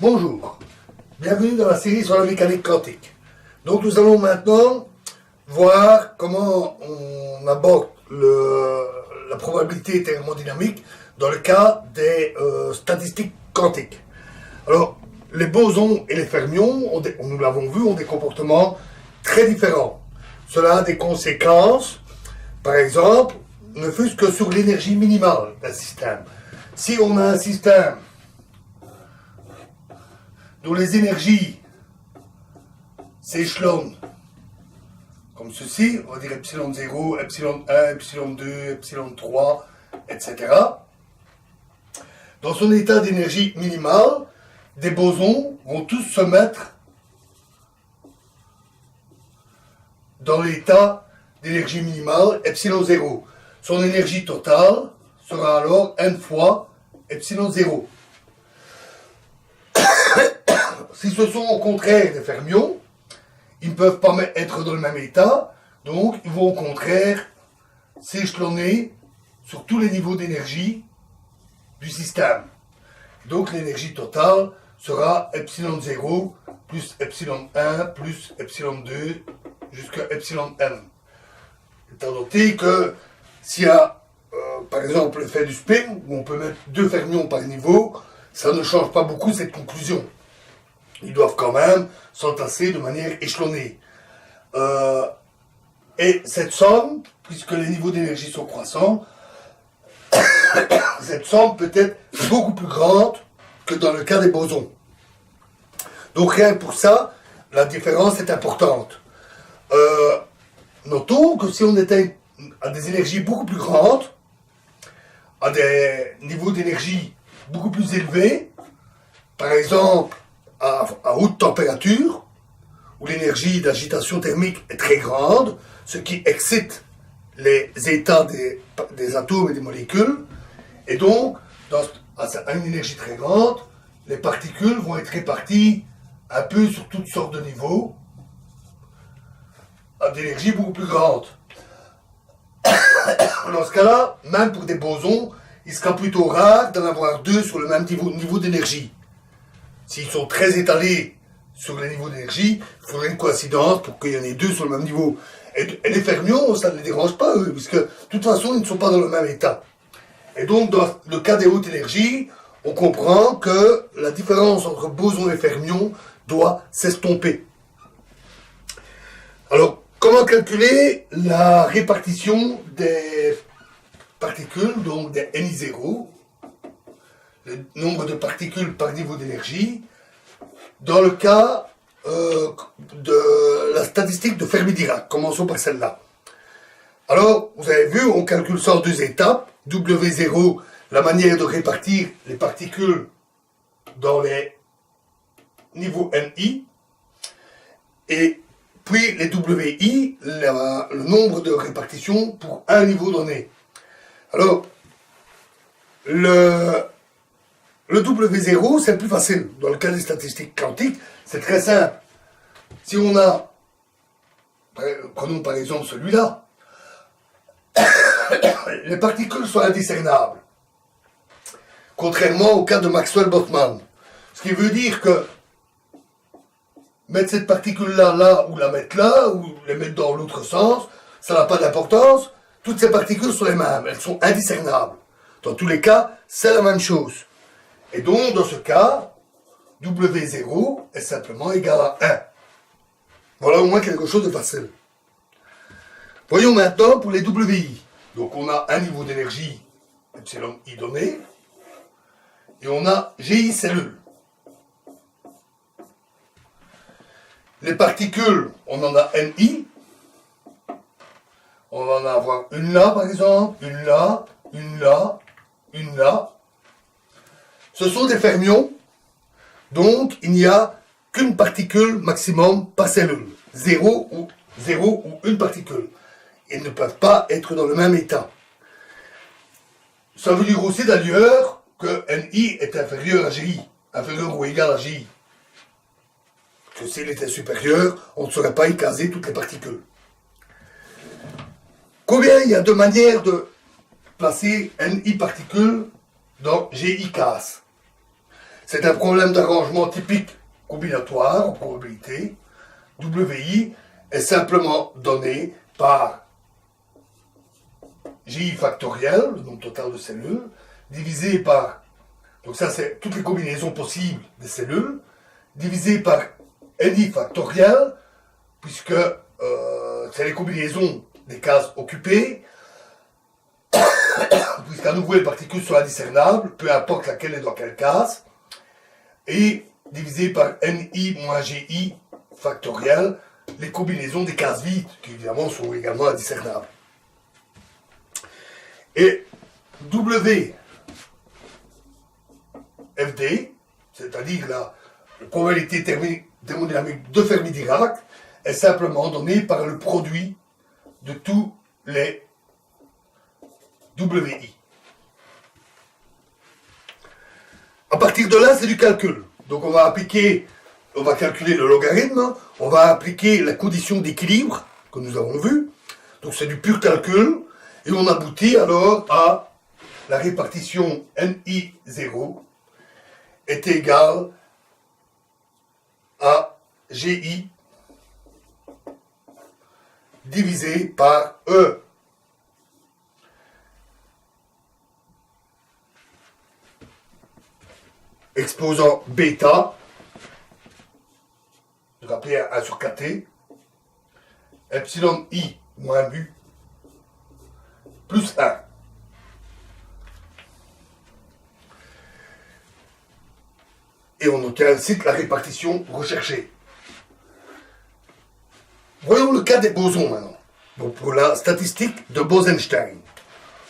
Bonjour, bienvenue dans la série sur la mécanique quantique. Donc nous allons maintenant voir comment on aborde la probabilité thermodynamique dans le cas des statistiques quantiques. Alors, les bosons et les fermions, nous l'avons vu, ont des comportements très différents. Cela a des conséquences, par exemple, ne fût-ce que sur l'énergie minimale d'un système. Si on a un système dont les énergies s'échelonnent comme ceci, on va dire epsilon 0, epsilon 1, epsilon 2, epsilon 3, etc. Dans son état d'énergie minimale, des bosons vont tous se mettre dans l'état d'énergie minimale epsilon 0. Son énergie totale sera alors n fois epsilon 0. Si ce sont au contraire des fermions, ils ne peuvent pas être dans le même état, donc ils vont au contraire s'échelonner sur tous les niveaux d'énergie du système. Donc l'énergie totale sera epsilon 0 plus epsilon 1 plus epsilon 2 jusqu'à epsilon n. Étant noté que s'il y a par exemple l'effet du spin, où on peut mettre deux fermions par niveau, ça ne change pas beaucoup cette conclusion. Ils doivent quand même s'entasser de manière échelonnée. Et cette somme, puisque les niveaux d'énergie sont croissants, cette somme peut être beaucoup plus grande que dans le cas des bosons. Donc rien que pour ça, la différence est importante. Notons que si on était à des énergies beaucoup plus grandes, à des niveaux d'énergie beaucoup plus élevés, par exemple à haute température, où l'énergie d'agitation thermique est très grande, ce qui excite les états des atomes et des molécules, et donc, à une énergie très grande, les particules vont être réparties un peu sur toutes sortes de niveaux, à d'énergie beaucoup plus grande. Dans ce cas-là, même pour des bosons, il sera plutôt rare d'en avoir deux sur le même niveau d'énergie. S'ils sont très étalés sur les niveaux d'énergie, il faudrait une coïncidence pour qu'il y en ait deux sur le même niveau. Et les fermions, ça ne les dérange pas, eux, puisque de toute façon, ils ne sont pas dans le même état. Et donc, dans le cas des hautes énergies, on comprend que la différence entre bosons et fermions doit s'estomper. Alors, comment calculer la répartition des particules, donc des Ni0, le nombre de particules par niveau d'énergie, dans le cas de la statistique de Fermi-Dirac. Commençons par celle-là. Alors, vous avez vu, on calcule ça en deux étapes. W0, la manière de répartir les particules dans les niveaux Ni, et puis les WI, le nombre de répartitions pour un niveau donné. Alors, le W0, c'est le plus facile. Dans le cas des statistiques quantiques, c'est très simple. Si on a, prenons par exemple celui-là, les particules sont indiscernables. Contrairement au cas de Maxwell-Boltzmann. Ce qui veut dire que mettre cette particule-là, là, ou la mettre là, ou les mettre dans l'autre sens, ça n'a pas d'importance. Toutes ces particules sont les mêmes, elles sont indiscernables. Dans tous les cas, c'est la même chose. Et donc, dans ce cas, W0 est simplement égal à 1. Voilà au moins quelque chose de facile. Voyons maintenant pour les WI. Donc, on a un niveau d'énergie, epsilon I donné, et on a GI cellules. Les particules, on en a NI. On va en avoir une là, par exemple, une là, une là, une là. Ce sont des fermions, donc il n'y a qu'une particule maximum par cellule. 0 ou une particule. Ils ne peuvent pas être dans le même état. Ça veut dire aussi d'ailleurs que NI est inférieur à GI, inférieur ou égal à GI. Que s'il était supérieur, on ne saurait pas y caser toutes les particules. Combien il y a de manières de placer NI particules dans GI case? C'est un problème d'arrangement typique combinatoire en probabilité. WI est simplement donné par GI factoriel, le nombre total de cellules, divisé par, donc ça c'est toutes les combinaisons possibles des cellules, divisé par NI factoriel, puisque c'est les combinaisons des cases occupées, puisqu'à nouveau les particules sont indiscernables, peu importe laquelle est dans quelle case, et divisé par NI moins GI factoriel, les combinaisons des cases vides, qui évidemment sont également indiscernables. Et WFD, c'est-à-dire la probabilité thermodynamique de Fermi-Dirac, est simplement donnée par le produit de tous les WI. À partir de là, c'est du calcul. Donc on va calculer le logarithme, on va appliquer la condition d'équilibre que nous avons vue. Donc c'est du pur calcul, et on aboutit alors à la répartition NI0 est égale à GI divisé par E. Exposant bêta, je rappelle 1 sur kt, epsilon i moins mu, plus 1. Et on obtient ainsi la répartition recherchée. Voyons le cas des bosons maintenant. Donc pour la statistique de Bose-Einstein,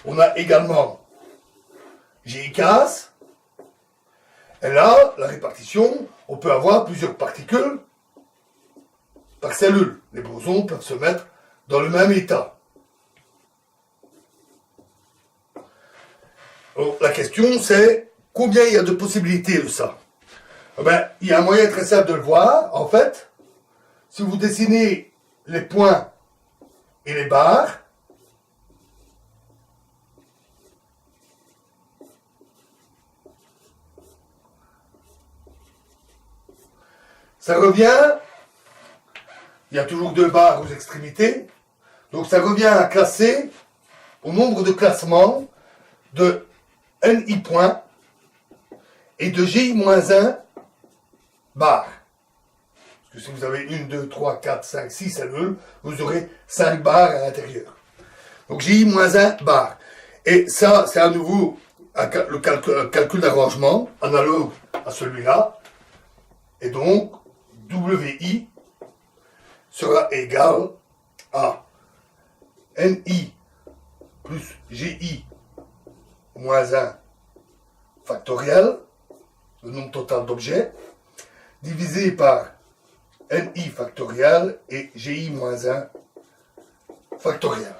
on a également GI-case. Et là, la répartition, on peut avoir plusieurs particules par cellule. Les bosons peuvent se mettre dans le même état. Alors, la question c'est, combien il y a de possibilités de ça? Il y a un moyen très simple de le voir. En fait, si vous dessinez les points et les barres, ça revient, il y a toujours 2 barres aux extrémités, donc ça revient à classer au nombre de classements de NI points et de GI-1 barres. Parce que si vous avez 1, 2, 3, 4, 5, 6 cellules, vous aurez 5 barres à l'intérieur. Donc GI-1 barres. Et ça, c'est à nouveau le calcul d'arrangement, analogue à celui-là. Et donc, WI sera égal à NI plus GI moins 1 factoriel, le nombre total d'objets, divisé par NI factoriel et GI moins 1 factoriel.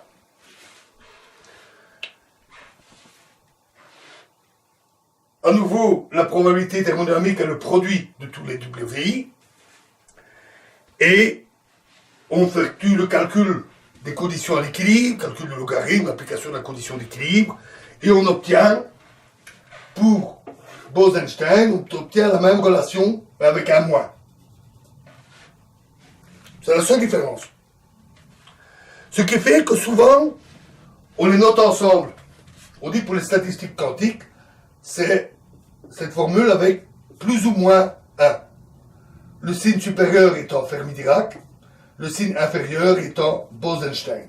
À nouveau, la probabilité thermodynamique est le produit de tous les WI. Et on effectue le calcul des conditions à l'équilibre, calcul du logarithme, application de la condition d'équilibre, et on obtient, pour Bose-Einstein, on obtient la même relation, mais avec un moins. C'est la seule différence. Ce qui fait que souvent, on les note ensemble. On dit pour les statistiques quantiques, c'est cette formule avec plus ou moins 1. Le signe supérieur étant Fermi-Dirac, le signe inférieur étant Bose-Einstein.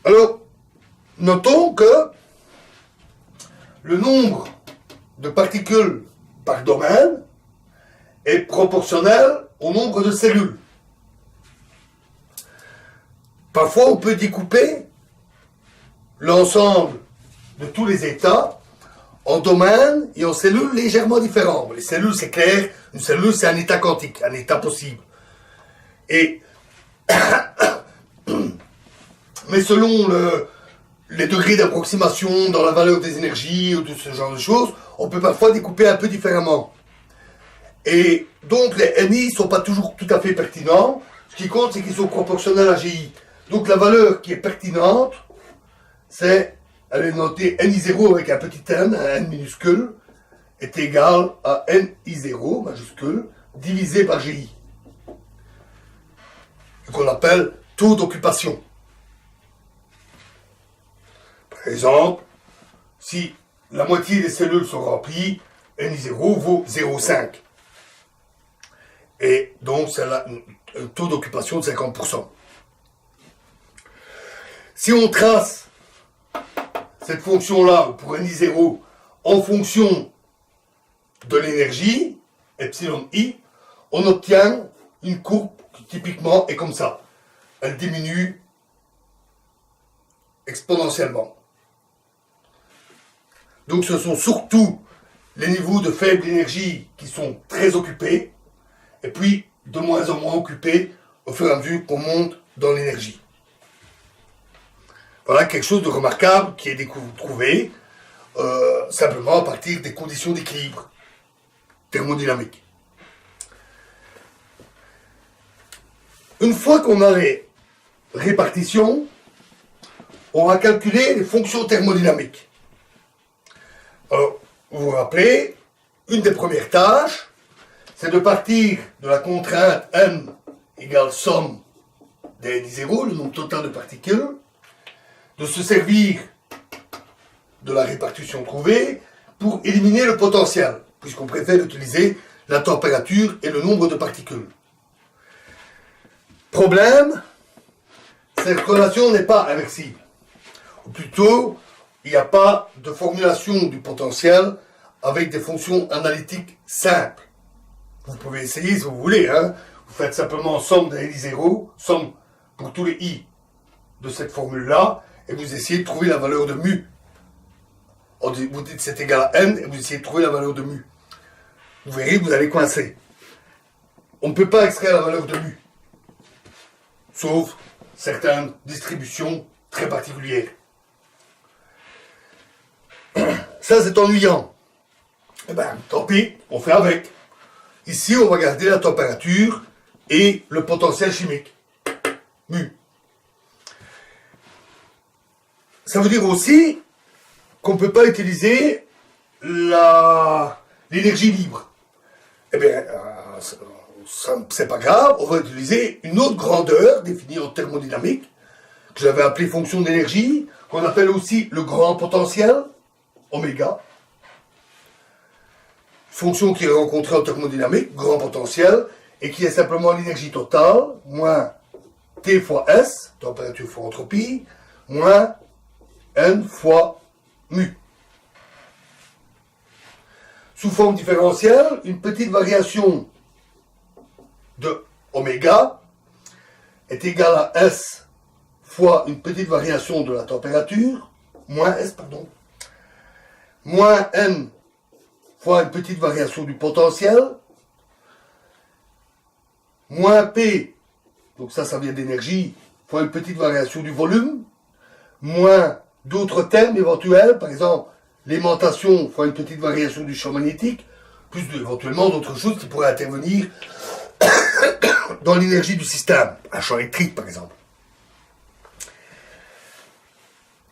Alors, notons que le nombre de particules par domaine est proportionnel au nombre de cellules. Parfois, on peut découper l'ensemble de tous les états en domaines et en cellules légèrement différents. Les cellules, c'est clair, une cellule, c'est un état quantique, un état possible. Et mais selon les degrés d'approximation dans la valeur des énergies ou tout ce genre de choses, on peut parfois découper un peu différemment. Et donc les NI ne sont pas toujours tout à fait pertinents. Ce qui compte, c'est qu'ils sont proportionnels à GI. Donc la valeur qui est pertinente, elle est notée NI0 avec un petit n, un n minuscule, est égal à NI0 majuscule divisé par GI, qu'on appelle taux d'occupation. Par exemple, si la moitié des cellules sont remplies, NI0 vaut 0,5. Et donc, c'est un taux d'occupation de 50%. Si on trace cette fonction-là, pour NI0, en fonction de l'énergie, epsilon i, on obtient une courbe qui typiquement est comme ça. Elle diminue exponentiellement. Donc ce sont surtout les niveaux de faible énergie qui sont très occupés, et puis de moins en moins occupés au fur et à mesure qu'on monte dans l'énergie. Voilà quelque chose de remarquable qui est trouvé simplement à partir des conditions d'équilibre thermodynamique. Une fois qu'on a les répartitions, on va calculer les fonctions thermodynamiques. Alors, vous vous rappelez, une des premières tâches, c'est de partir de la contrainte m égale somme des NI0, le nombre total de particules, de se servir de la répartition trouvée pour éliminer le potentiel, puisqu'on préfère utiliser la température et le nombre de particules. Problème, cette relation n'est pas inversible. Ou plutôt, il n'y a pas de formulation du potentiel avec des fonctions analytiques simples. Vous pouvez essayer si vous voulez. Vous faites simplement somme des I0, somme pour tous les I de cette formule-là, et vous essayez de trouver la valeur de mu. Vous dites c'est égal à n, et vous essayez de trouver la valeur de mu. Vous verrez, vous allez coincer. On ne peut pas extraire la valeur de mu, sauf certaines distributions très particulières. Ça, c'est ennuyant. Eh bien, tant pis, on fait avec. Ici, on va garder la température et le potentiel chimique, mu. Ça veut dire aussi qu'on ne peut pas utiliser l'énergie libre. Eh bien, c'est pas grave, on va utiliser une autre grandeur définie en thermodynamique, que j'avais appelée fonction d'énergie, qu'on appelle aussi le grand potentiel, oméga. Fonction qui est rencontrée en thermodynamique, grand potentiel, et qui est simplement l'énergie totale, moins T fois S, température fois entropie, moins N fois mu. Sous forme différentielle, une petite variation de oméga est égale à S fois une petite variation de la température, moins S, pardon, moins N fois une petite variation du potentiel, moins P, donc ça vient d'énergie, fois une petite variation du volume, moins d'autres termes éventuels, par exemple l'aimantation fois une petite variation du champ magnétique, plus éventuellement d'autres choses qui pourraient intervenir dans l'énergie du système, un champ électrique par exemple.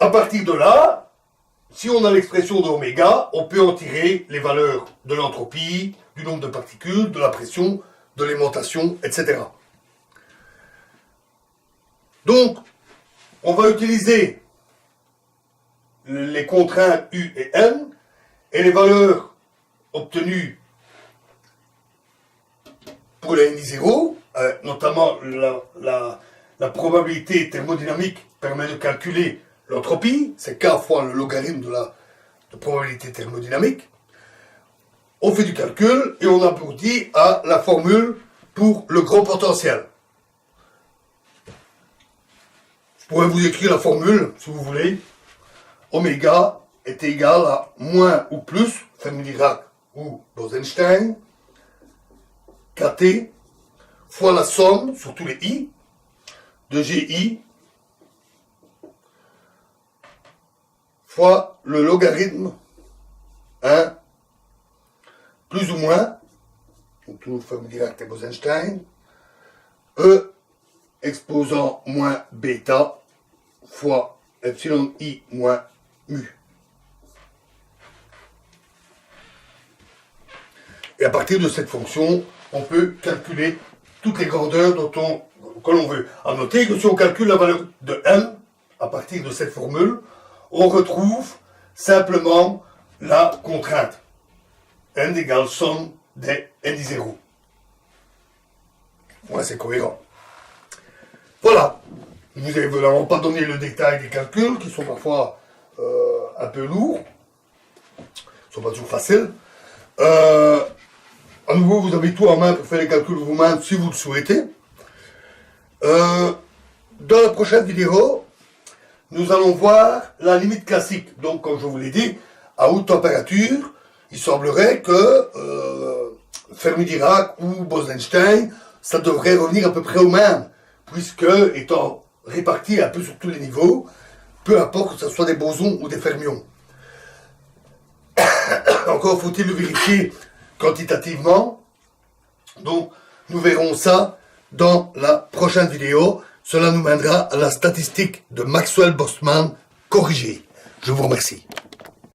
À partir de là, si on a l'expression de oméga, on peut en tirer les valeurs de l'entropie, du nombre de particules, de la pression, de l'aimantation, etc. Donc, on va utiliser les contraintes U et N, et les valeurs obtenues pour les NI0, notamment la probabilité thermodynamique permet de calculer l'entropie, c'est K fois le logarithme de probabilité thermodynamique. On fait du calcul et on aboutit à la formule pour le grand potentiel. Je pourrais vous écrire la formule, si vous voulez. Oméga est égal à moins ou plus, Fermi-Dirac ou Bose-Einstein, KT, fois la somme sur tous les I, de GI, fois le logarithme 1, plus ou moins, donc toujours Fermi-Dirac et Bose-Einstein, E exposant moins bêta, fois epsilon I moins mu. Et à partir de cette fonction, on peut calculer toutes les grandeurs que l'on veut. À noter que si on calcule la valeur de n, à partir de cette formule, on retrouve simplement la contrainte. N égale somme des n 0. Ouais, c'est cohérent. Voilà. Je vous ai évidemment pas donné le détail des calculs, qui sont parfois un peu lourds. Ils ne sont pas toujours faciles. À nouveau, vous avez tout en main pour faire les calculs vous-même si vous le souhaitez. Dans la prochaine vidéo, nous allons voir la limite classique. Donc, comme je vous l'ai dit, à haute température, il semblerait que Fermi-Dirac ou Bose-Einstein, ça devrait revenir à peu près au même, puisque, étant réparti un peu sur tous les niveaux, peu importe que ce soit des bosons ou des fermions. Encore faut-il le vérifier quantitativement. Donc, nous verrons ça dans la prochaine vidéo. Cela nous mènera à la statistique de Maxwell-Boltzmann corrigée. Je vous remercie.